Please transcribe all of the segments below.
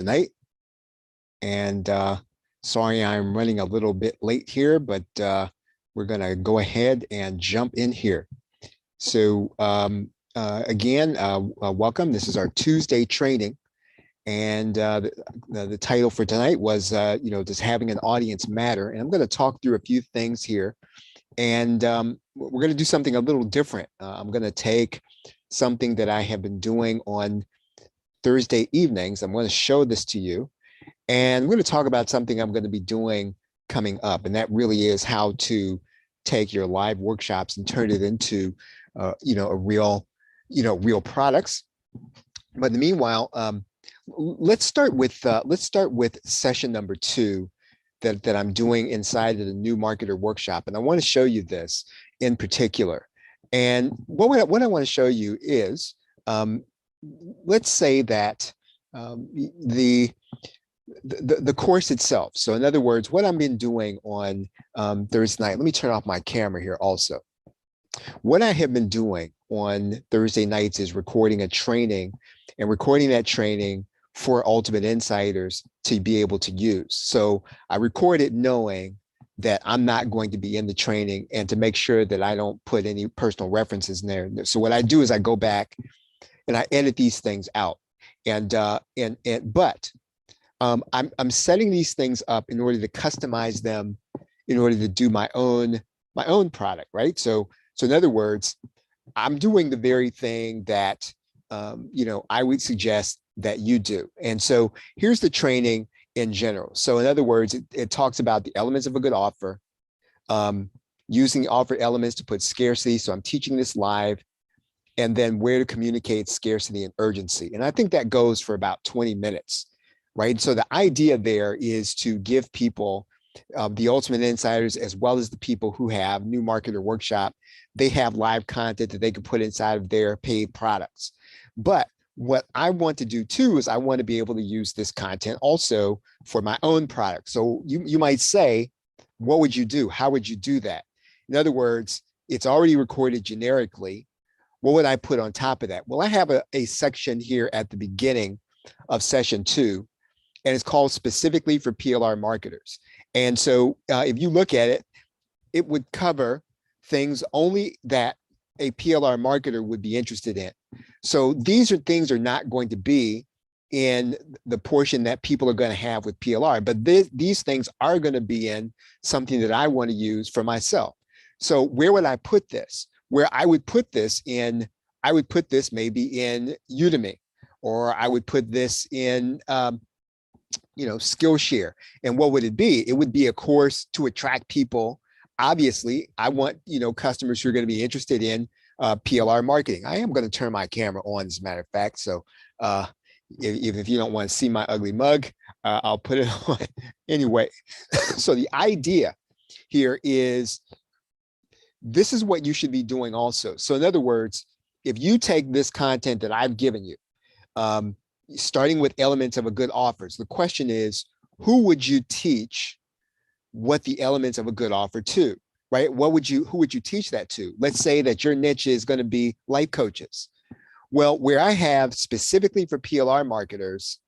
tonight. And sorry, I'm running a little bit late here, but we're going to go ahead and jump in here. So again, welcome. This is our Tuesday training. And the title for tonight was, does having an audience matter? And I'm going to talk through a few things here. And we're going to do something a little different. I'm going to take something that I have been doing on Thursday evenings. I'm going to show this to you. And we're going to talk about something I'm going to be doing coming up. And that really is how to take your live workshops and turn it into, real products. But in the meanwhile, let's start with session number 2 that I'm doing inside of the New Marketer Workshop. And I want to show you this in particular. And what I want to show you is, let's say that the course itself. So in other words, what I've been doing on Thursday night, let me turn off my camera here also. What I have been doing on Thursday nights is recording a training and recording that training for Ultimate Insiders to be able to use. So I record it knowing that I'm not going to be in the training and to make sure that I don't put any personal references in there. So what I do is I go back and I edit these things out. But I'm setting these things up in order to customize them, in order to do my own product, right? So in other words, I'm doing the very thing that I would suggest that you do. And so here's the training in general. So in other words, it talks about the elements of a good offer, using offer elements to put scarcity. So I'm teaching this live, and then where to communicate scarcity and urgency. And I think that goes for about 20 minutes. Right. So the idea there is to give people, the Ultimate Insiders, as well as the people who have New Marketer Workshop, they have live content that they can put inside of their paid products. But what I want to do too is I want to be able to use this content also for my own product. So you might say, what would you do? How would you do that? In other words, it's already recorded generically. What would I put on top of that? Well, I have a section here at the beginning of session 2. And it's called specifically for PLR marketers. And so if you look at it, it would cover things only that a PLR marketer would be interested in. So these things are not going to be in the portion that people are going to have with PLR, but these things are going to be in something that I want to use for myself. So where would I put this? Where I would put this in, I would put this maybe in Udemy, or I would put this in Skillshare. And what would it be? It would be a course to attract people. Obviously, I want, customers who are going to be interested in PLR marketing. I am going to turn my camera on, as a matter of fact. So if you don't want to see my ugly mug, I'll put it on anyway. So the idea here is, this is what you should be doing also. So in other words, if you take this content that I've given you, starting with elements of a good offer. So the question is, who would you teach what the elements of a good offer to, right? Who would you teach that to? Let's say that your niche is going to be life coaches. Well, where I have specifically for PLR marketers,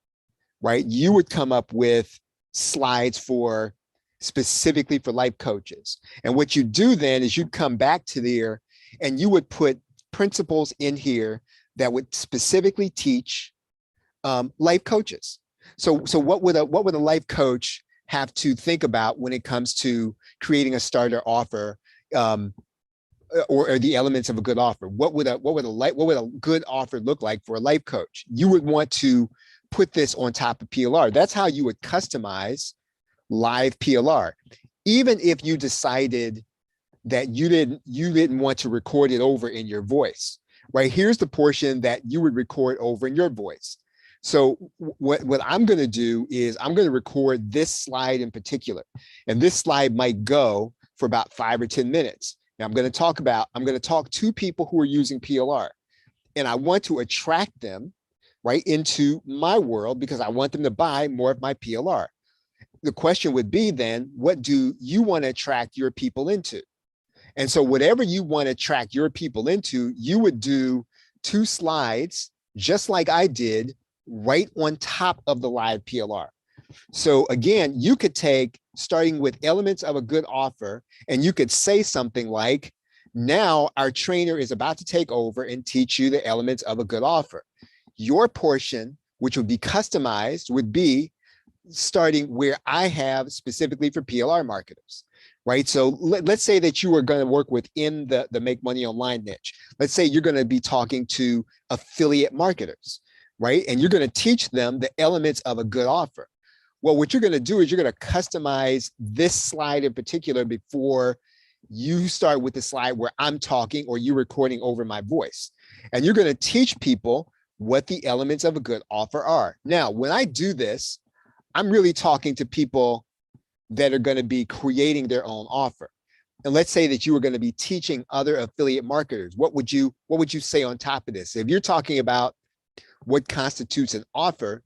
right, you would come up with slides for specifically for life coaches. And what you do then is you'd come back to there and you would put principles in here that would specifically teach life coaches. So what would a life coach have to think about when it comes to creating a starter offer, or the elements of a good offer? What would a good offer look like for a life coach? You would want to put this on top of PLR. That's how you would customize live PLR. Even if you decided that you didn't want to record it over in your voice, right? Here's the portion that you would record over in your voice. So what I'm going to do is I'm going to record this slide in particular, and this slide might go for about 5 or 10 minutes. Now I'm going to talk to people who are using PLR, and I want to attract them right into my world because I want them to buy more of my PLR. The question would be then, what do you want to attract your people into? And so whatever you want to attract your people into, you would do 2 slides, just like I did right on top of the live PLR. So again, you could take starting with elements of a good offer, and you could say something like, now our trainer is about to take over and teach you the elements of a good offer. Your portion, which would be customized, would be starting where I have specifically for PLR marketers, right? So let's say that you are going to work within the make money online niche. Let's say you're going to be talking to affiliate marketers, right? And you're going to teach them the elements of a good offer. Well, what you're going to do is you're going to customize this slide in particular before you start with the slide where I'm talking or you're recording over my voice. And you're going to teach people what the elements of a good offer are. Now, when I do this, I'm really talking to people that are going to be creating their own offer. And let's say that you were going to be teaching other affiliate marketers. What would you say on top of this? If you're talking about what constitutes an offer,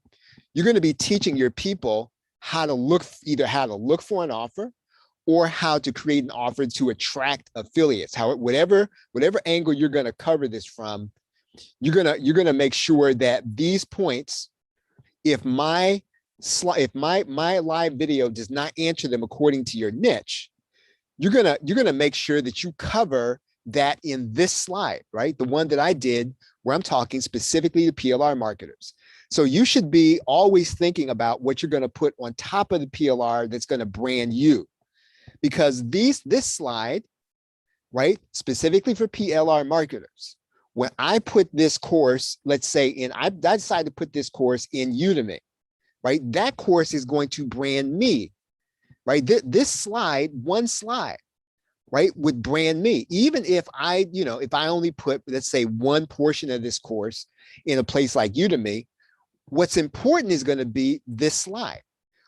you're going to be teaching your people how to look, either how to look for an offer or how to create an offer to attract affiliates. Whatever angle you're going to cover this from, you're going to make sure that these points, if my live video does not answer them according to your niche, you're gonna make sure that you cover that in this slide, right? The one that I did where I'm talking specifically to PLR marketers. So you should be always thinking about what you're gonna put on top of the PLR that's gonna brand you. Because this slide, right, specifically for PLR marketers, when I put this course, let's say I decided to put this course in Udemy, right? That course is going to brand me, right? This slide, one slide, right, would brand me. Even if I only put, let's say, one portion of this course in a place like Udemy, what's important is going to be this slide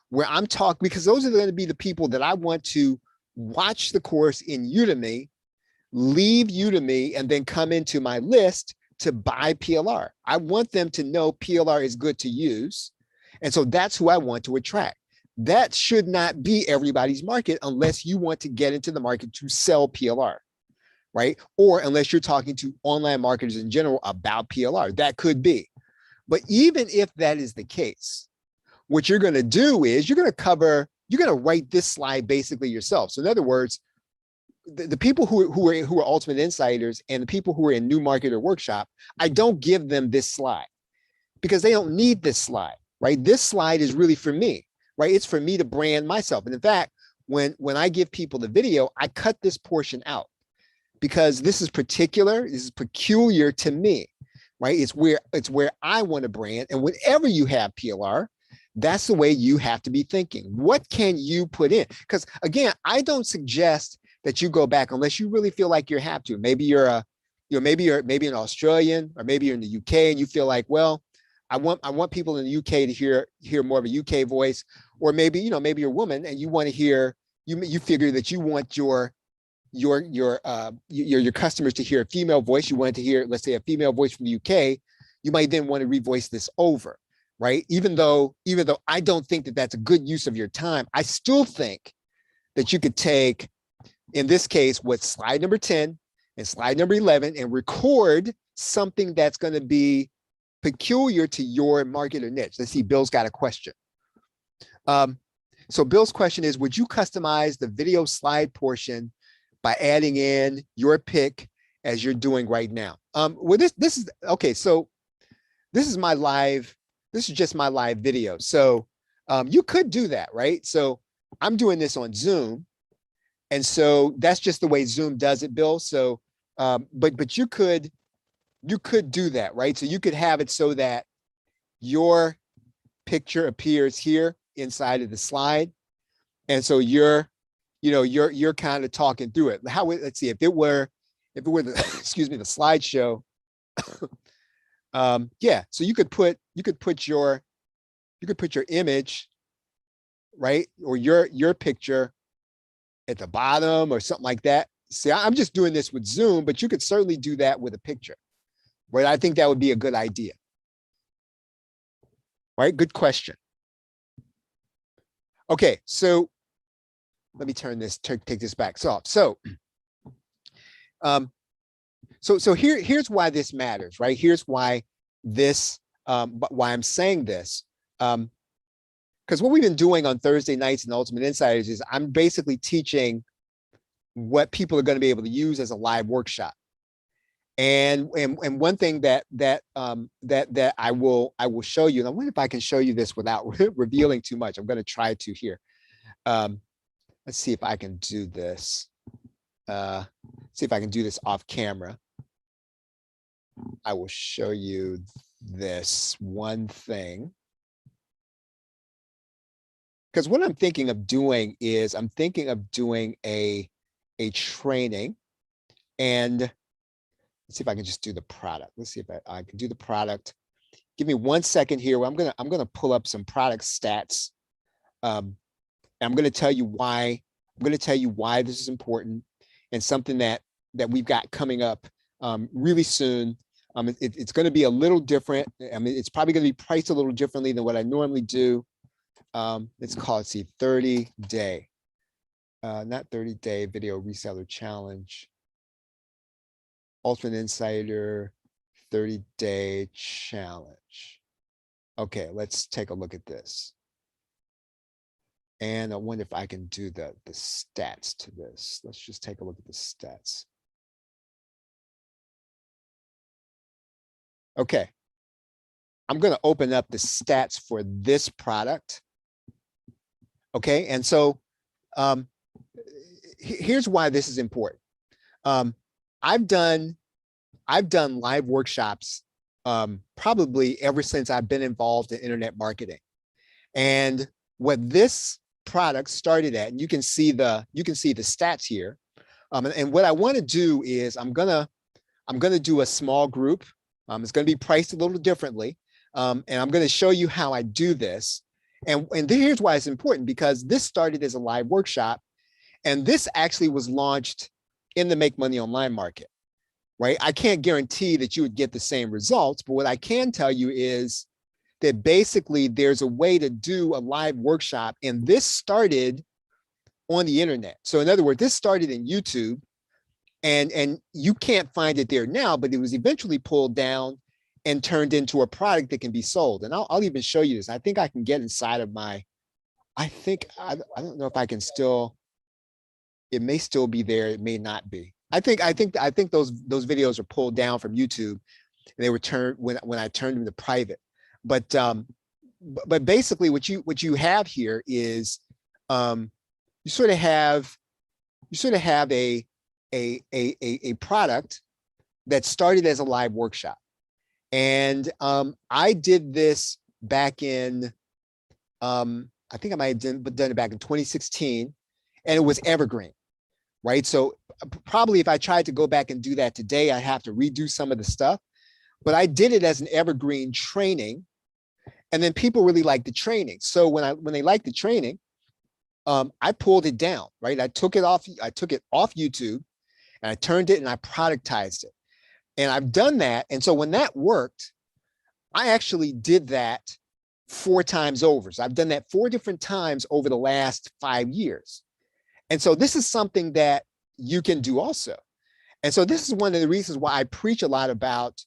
where I'm talking, because those are going to be the people that I want to watch the course in Udemy, leave Udemy, and then come into my list to buy PLR. I want them to know PLR is good to use. And so that's who I want to attract. That should not be everybody's market unless you want to get into the market to sell PLR, right? Or unless you're talking to online marketers in general about PLR, that could be. But even if that is the case, what you're going to do is you're going to write this slide basically yourself. So in other words, the people who are ultimate insiders and the people who are in new marketer workshop, I don't give them this slide because they don't need this slide. Right? This slide is really for me, right? It's for me to brand myself. And in fact, when I give people the video, I cut this portion out because this is peculiar to me, right? It's where I want to brand. And whenever you have PLR, that's the way you have to be thinking. What can you put in? Because again, I don't suggest that you go back unless you really feel like you have to. Maybe you're maybe an Australian, or maybe you're in the UK and you feel like, well, I want people in the UK to hear more of a UK voice, or maybe maybe you're a woman and you want to hear, you figure that you want your customers to hear a female voice. You want to hear, let's say, a female voice from the UK. You might then want to revoice this over, right? Even though I don't think that that's a good use of your time, I still think that you could take, in this case, what's slide number 10 and slide number 11 and record something that's going to be peculiar to your market or niche. Let's see, Bill's got a question. So Bill's question is, would you customize the video slide portion by adding in your pick as you're doing right now? Well, this is, okay, so this is just my live video. So you could do that, right? So I'm doing this on Zoom. And so that's just the way Zoom does it, Bill. So, but you could do that, right? So you could have it so that your picture appears here inside of the slide. And so you're kind of talking through it. Let's see, if it were the, excuse me, the slideshow. Yeah, so you could put your image, right? Or your picture at the bottom or something like that. See, I'm just doing this with Zoom, but you could certainly do that with a picture. Right? I think that would be a good idea. Right? Good question. Okay, so let me take this back. So here's why this matters, right? Here's why this but why I'm saying this, because what we've been doing on Thursday nights in Ultimate Insiders is I'm basically teaching what people are going to be able to use as a live workshop. And one thing that I will show you, and I wonder if I can show you this without revealing too much. I'm going to try to here. Let's see if I can do this. See if I can do this off camera. I will show you this one thing. Because what I'm thinking of doing is I'm thinking of doing a training, and let's see if I can just do the product. Let's see if I can do the product. Give me 1 second here. I'm gonna pull up some product stats. And I'm gonna tell you why. I'm gonna tell you why this is important, and something that we've got coming up really soon. It's going to be a little different. I mean, it's probably going to be priced a little differently than what I normally do. It's called, see, 30-day, not 30-day video reseller challenge. Ultimate Insider 30-day challenge. Okay, let's take a look at this. And I wonder if I can do the stats to this. Let's just take a look at the stats. Okay, I'm going to open up the stats for this product. Okay, and so here's why this is important. I've done live workshops probably ever since I've been involved in internet marketing. And what this product started at, and you can see the stats here. And what I want to do is I'm gonna do a small group. It's going to be priced a little differently. And I'm going to show you how I do this. And here's why it's important, because this started as a live workshop, and this actually was launched in the Make Money Online market, right? I can't guarantee that you would get the same results, but what I can tell you is that basically there's a way to do a live workshop, and this started on the internet. So in other words, this started in YouTube, and you can't find it there now, but it was eventually pulled down and turned into a product that can be sold. And I'll even show you this. I think I can get inside of my, I don't know if I can still, it may still be there, it may not be. I think those videos are pulled down from YouTube, and they were turned when I turned them to private. But basically what you have here is you sort of have a product that started as a live workshop. And I did this back in, I think I might have done it back in 2016, and it was evergreen, right? So probably if I tried to go back and do that today, I'd have to redo some of the stuff, but I did it as an evergreen training. And then people really liked the training. So when they liked the training, I pulled it down, right? I took it off YouTube, and I turned it and I productized it. And I've done that. And so when that worked, I actually did that 4 times over. So I've done that 4 different times over the last 5 years. And so this is something that you can do also. And so this is one of the reasons why I preach a lot about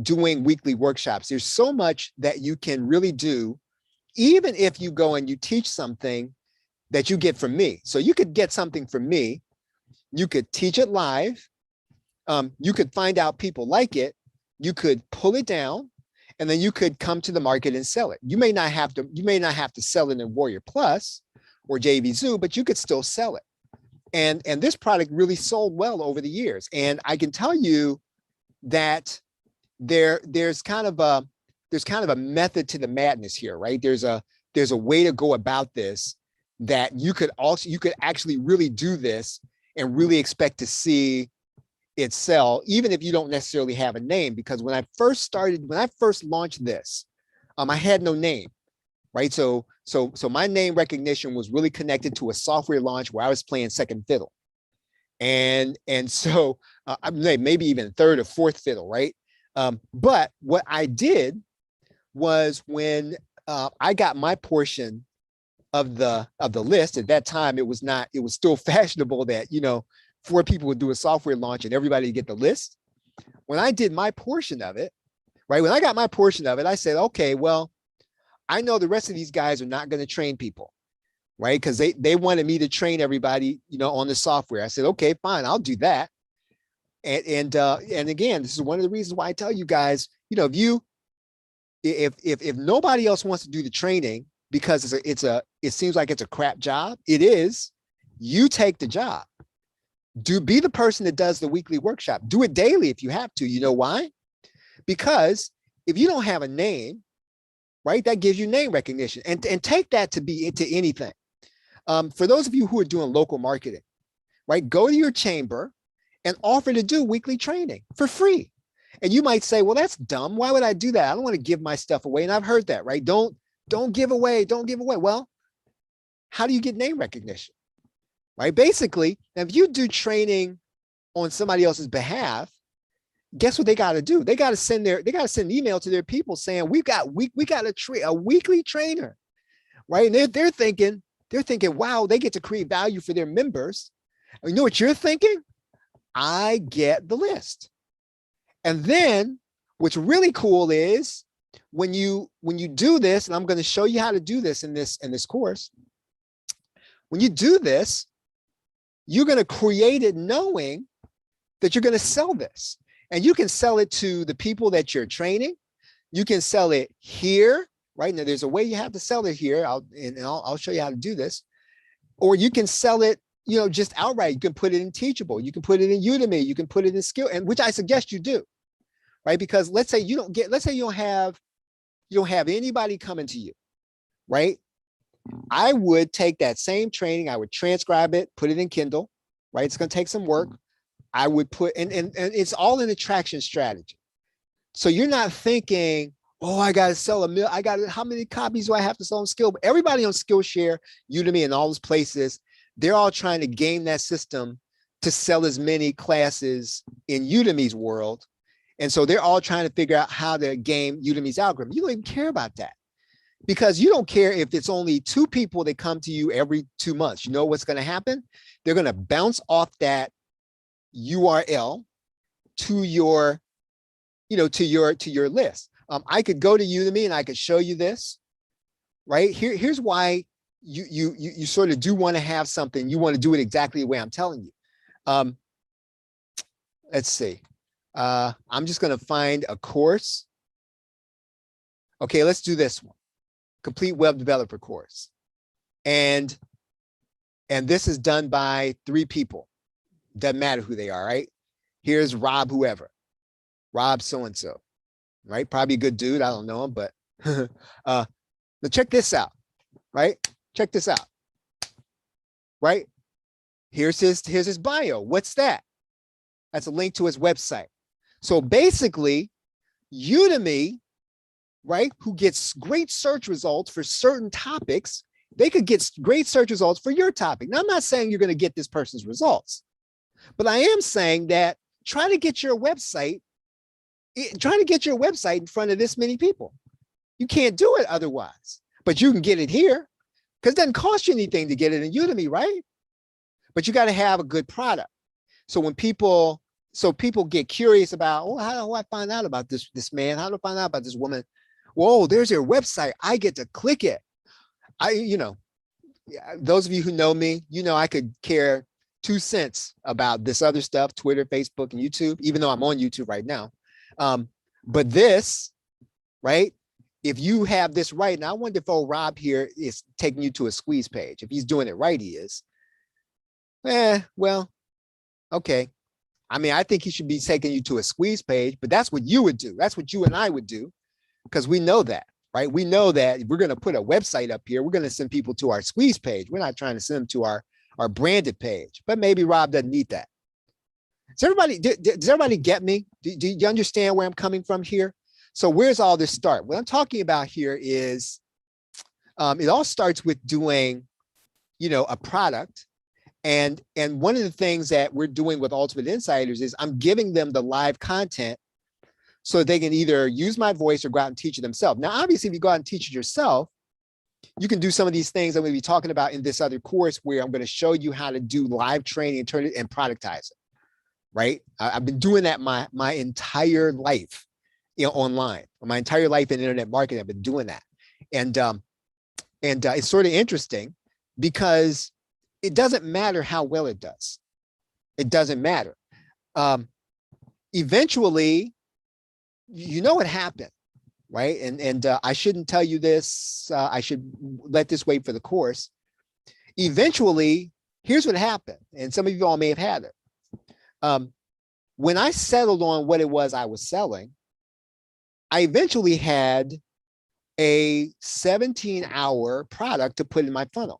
doing weekly workshops. There's so much that you can really do, even if you go and you teach something that you get from me. So you could get something from me, you could teach it live, you could find out people like it, you could pull it down, and then you could come to the market and sell it. You may not have to sell it in Warrior Plus or JVZoo, but you could still sell it. And this product really sold well over the years. And I can tell you that there's kind of a method to the madness here, right? There's a way to go about this that you could actually really do this and really expect to see it sell, even if you don't necessarily have a name. Because when I first launched this, I had no name, right? So my name recognition was really connected to a software launch where I was playing second fiddle, and so maybe even third or fourth fiddle, right? But what I did was when I got my portion of the list. At that time, it was still fashionable that 4 people would do a software launch and everybody would get the list. When I did my portion of it, right? When I got my portion of it, I said, okay, well, I know the rest of these guys are not going to train people, right? Because they wanted me to train everybody, on the software. I said, okay, fine, I'll do that. And again, this is one of the reasons why I tell you guys, if nobody else wants to do the training because it seems like it's a crap job, it is. You take the job. Be the person that does the weekly workshop. Do it daily if you have to. You know why? Because if you don't have a name, right, that gives you name recognition, and take that to be into anything. For those of you who are doing local marketing, right, go to your chamber and offer to do weekly training for free. And you might say, well, that's dumb. Why would I do that? I don't want to give my stuff away. And I've heard that, right? Don't give away. Don't give away. Well, how do you get name recognition? Right? Basically, if you do training on somebody else's behalf, guess what they got to do? They got to send an email to their people saying, we got a weekly trainer, right? And they're thinking, wow, they get to create value for their members. And you know what you're thinking? I get the list. And then what's really cool is when you do this, and I'm going to show you how to do this in this course. When you do this, you're going to create it knowing that you're going to sell this. And you can sell it to the people that you're training. You can sell it here, right? Now, there's a way you have to sell it here. I'll show you how to do this. Or you can sell it, just outright. You can put it in Teachable. You can put it in Udemy. You can put it in Skill, and which I suggest you do, right? Because let's say you don't have anybody coming to you, right? I would take that same training, I would transcribe it, put it in Kindle, right? It's going to take some work. I would put, and it's all an attraction strategy. So you're not thinking, oh, I got to sell how many copies do I have to sell on Skill? But everybody on Skillshare, Udemy, and all those places, they're all trying to game that system to sell as many classes in Udemy's world. And so they're all trying to figure out how to game Udemy's algorithm. You don't even care about that, because you don't care if it's only 2 people that come to you every 2 months. You know what's going to happen? They're going to bounce off that URL to your list. I could go to Udemy and I could show you this, right? Here's why you sort of do want to have something. You want to do it exactly the way I'm telling you. Let's see. I'm just going to find a course. Okay, let's do this one. Complete Web Developer course. And this is done by 3 people. Doesn't matter who they are, right? Here's Rob whoever. Rob so-and-so, right? Probably a good dude. I don't know him, but now check this out, right? Check this out, right? Here's his bio. What's that? That's a link to his website. So basically, Udemy, right, who gets great search results for certain topics, they could get great search results for your topic. Now, I'm not saying you're going to get this person's results, but I am saying that try to get your website in front of this many people. You can't do it otherwise, but you can get it here because it doesn't cost you anything to get it in Udemy, right? But you got to have a good product. So when people get curious about, oh, how do I find out about this man? How do I find out about this woman? Whoa, there's your website. I get to click it. Those of you who know me, I could care 2 cents about this other stuff, Twitter, Facebook, and YouTube, even though I'm on YouTube right now. But this, right? If you have this right, and I wonder if old Rob here is taking you to a squeeze page. If he's doing it right, he is. Well, okay. I mean, I think he should be taking you to a squeeze page, but that's what you would do. That's what you and I would do, because we know that, right? We know that if we're going to put a website up here, we're going to send people to our squeeze page. We're not trying to send them to our branded page, but maybe Rob doesn't need that. Does everybody get me? Do you understand where I'm coming from here? So where's all this start? What I'm talking about here is it all starts with doing, a product. And one of the things that we're doing with Ultimate Insiders is I'm giving them the live content so they can either use my voice or go out and teach it themselves. Now, obviously, if you go out and teach it yourself, you can do some of these things I'm going to be talking about in this other course, where I'm going to show you how to do live training and turn it and productize it, right? I've been doing that my entire life. online. My entire life in internet marketing, I've been doing that. And it's sort of interesting because it doesn't matter how well it does. It doesn't matter. Eventually, you know what happened, right? And I shouldn't tell you this. I should let this wait for the course. Eventually, here's what happened. And some of you all may have had it. When I settled on what it was I was selling, I eventually had a 17-hour product to put in my funnel.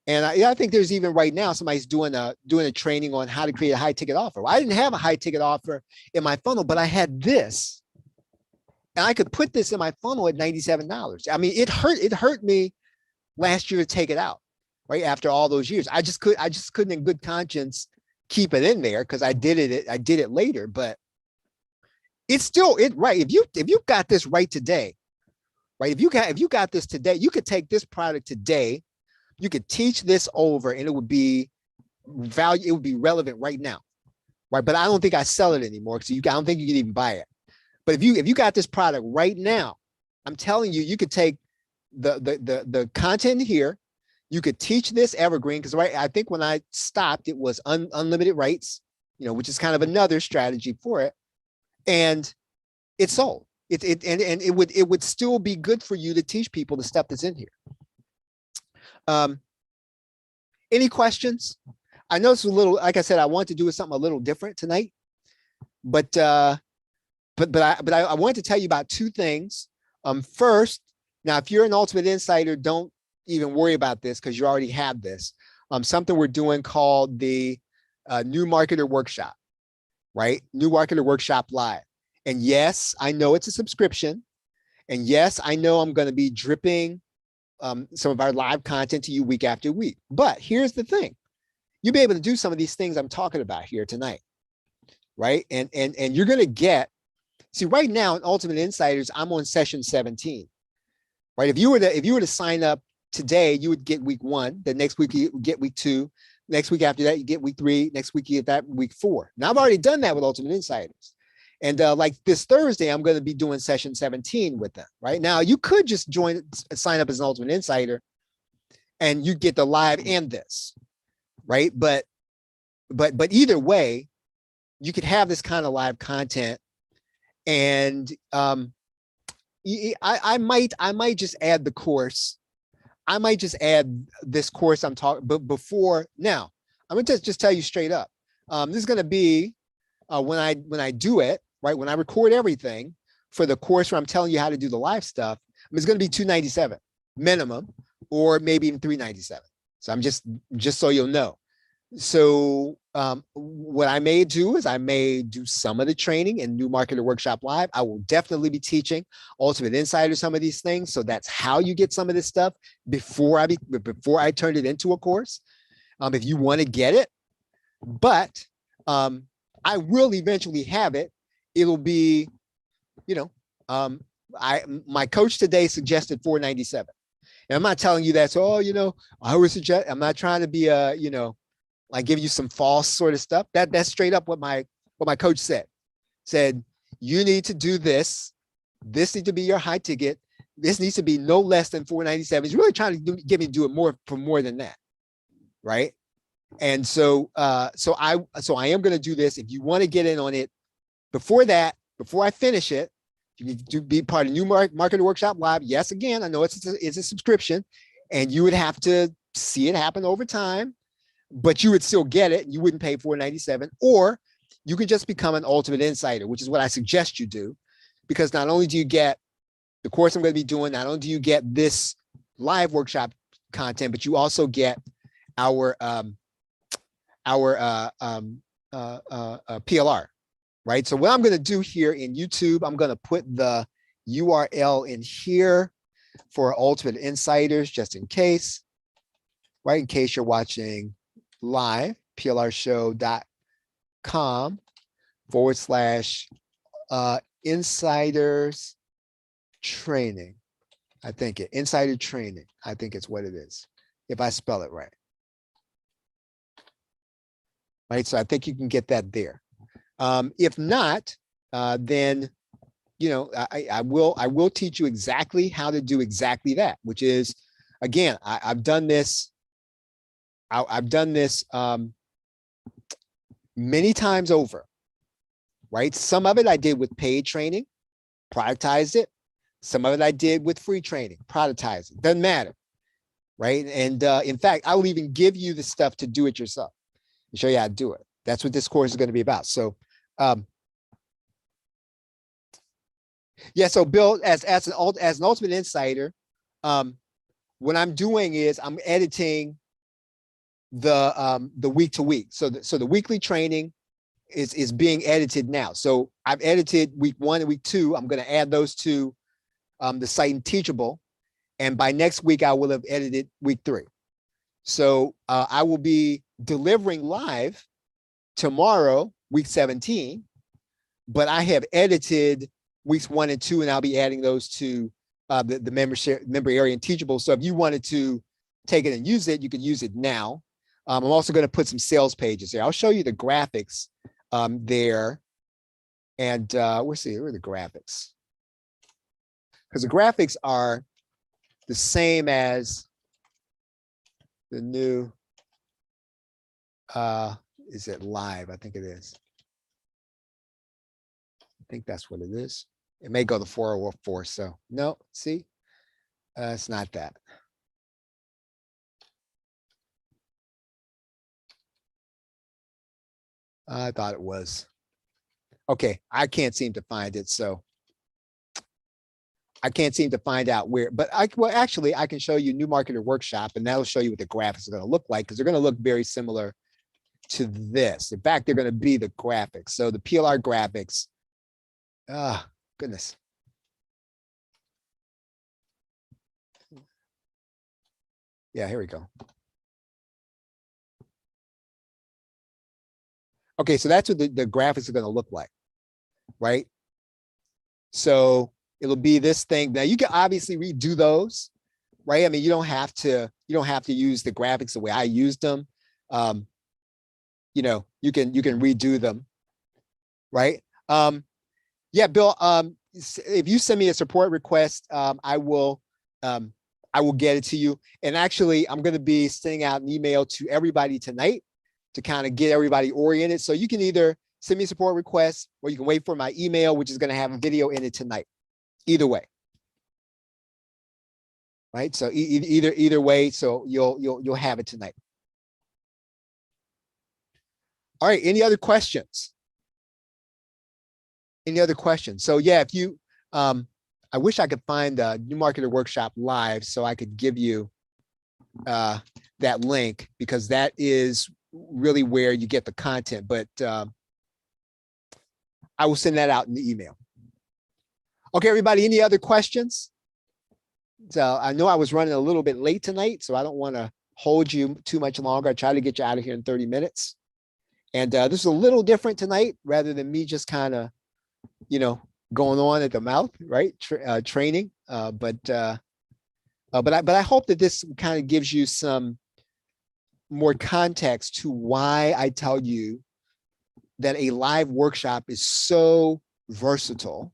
And I think there's even right now, somebody's doing a training on how to create a high ticket offer. Well, I didn't have a high ticket offer in my funnel, but I had this. And I could put this in my funnel at $97. I mean, it hurt me last year to take it out, right? After all those years. I just couldn't in good conscience keep it in there because I did it later, but it's still right. If you got this right today, right? If you got this today, you could take this product today, you could teach this over, and it would be value. It would be relevant right now, right? But I don't think I sell it anymore, so I don't think you can even buy it. But if you got this product right now, I'm telling you, you could take the content here. You could teach this evergreen because right. I think when I stopped, it was unlimited rights, which is kind of another strategy for it, and it sold. It would still be good for you to teach people the stuff that's in here. Any questions? I know it's a little, like I said, I want to do something a little different tonight, but I want to tell you about two things. First, now, if you're an Ultimate Insider, don't even worry about this because you already have this. Something we're doing called the New Marketer Workshop, right? New Marketer Workshop Live. And yes, I know it's a subscription. And yes, I know I'm going to be dripping some of our live content to you week after week. But here's the thing. You'll be able to do some of these things I'm talking about here tonight, right? And you're going to get, see, right now in Ultimate Insiders, I'm on session 17, right? If you were to sign up today, you would get week 1. The next week you get week 2. Next week after that, you get week 3. Next week you get that week 4. Now I've already done that with Ultimate Insiders. And like this Thursday, I'm going to be doing session 17 with them, right? Now you could just sign up as an Ultimate Insider and you get the live and this, right? But either way, you could have this kind of live content. And I might just add the course. I might just add this course I'm talking, but before now, I'm going to just tell you straight up. This is going to be when I do it, right? When I record everything for the course where I'm telling you how to do the live stuff, it's going to be $297 minimum, or maybe even $397. So I'm just so you'll know. So what I may do is I may do some of the training in New Marketer Workshop Live. I will definitely be teaching Ultimate Insider some of these things. So that's how you get some of this stuff before I turned it into a course. If you want to get it, but I will eventually have it. It'll be, my coach today suggested $497. And I'm not telling you that. So, I would suggest, I'm not trying to be like give you some false sort of stuff. That's straight up what my coach said. Said, you need to do this. This needs to be your high ticket. This needs to be no less than $497. He's really trying to get me to do it more than that. Right. And so I am going to do this. If you want to get in on it before I finish it, you need to be part of New Marketer Workshop Live. Yes, again, I know it's a subscription, and you would have to see it happen over time, but you would still get it. You wouldn't pay $497, or you could just become an Ultimate Insider, which is what I suggest you do, because not only do you get the course I'm going to be doing, not only do you get this live workshop content, but you also get our PLR, right? So what I'm going to do here in YouTube, I'm going to put the URL in here for Ultimate Insiders, just in case, right? In case you're watching live, plrshow.com/insiders training. Insider training. I think it's what it is, if I spell it right. Right, so I think you can get that there. If not, then I will teach you exactly how to do exactly that, which is, again, I've done this. I've done this many times over, right? Some of it I did with paid training, productized it. Some of it I did with free training, productized it. Doesn't matter, right? And in fact, I will even give you the stuff to do it yourself and show you how to do it. That's what this course is going to be about. So, yeah. So, Bill, as an ultimate insider, what I'm doing is I'm editing the week to week. So the weekly training is being edited now. So I've edited week 1 and week 2. I'm going to add those to the site and Teachable, and by next week I will have edited week 3. So I will be delivering live tomorrow, week 17, but I have edited weeks 1 and 2, and I'll be adding those to the member area and Teachable. So if you wanted to take it and use it, you can use it now. I'm also going to put some sales pages there. I'll show you the graphics there. And we'll see, where are the graphics? Because the graphics are the same as the new, is it live? I think it is. I think that's what it is. It may go to 404, so no, see, it's not that. I thought it was. Okay, I can't seem to find it, so I can't seem to find out where, but well, actually, I can show you New Marketer Workshop, and that'll show you what the graphics are going to look like, because they're going to look very similar to this. In fact, they're going to be the graphics. So the PLR graphics, goodness. Yeah, here we go. Okay, so that's what the graphics are going to look like, right? So it'll be this thing. Now you can obviously redo those, right? I mean, you don't have to use the graphics the way I used them. You know, you can redo them, right? Yeah, Bill, if you send me a support request, I will get it to you. And actually, I'm going to be sending out an email to everybody tonight to kind of get everybody oriented. So you can either send me a support request, or you can wait for my email, which is going to have a video in it tonight. Either way, right? So either way, so you'll have it tonight. All right. Any other questions? Any other questions? So yeah, if you, I wish I could find the New Marketer Workshop live so I could give you that link, because that is really where you get the content, but I will send that out in the email. Okay, everybody, any other questions? So I know I was running a little bit late tonight, so I don't want to hold you too much longer. I try to get you out of here in 30 minutes. And this is a little different tonight, rather than me just kind of, you know, going on at the mouth, right? Training. But I hope that this kind of gives you some more context to why I tell you that a live workshop is so versatile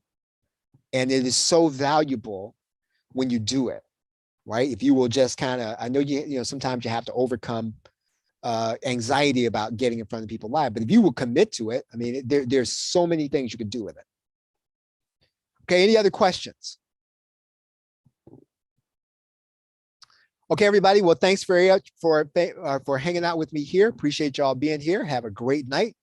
and it is so valuable when you do it, right? If you will just kind of, I know you know, sometimes you have to overcome anxiety about getting in front of people live, but if you will commit to it, I mean, there's so many things you could do with it. Okay, any other questions? Okay, everybody. Well, thanks very much for hanging out with me here. Appreciate y'all being here. Have a great night.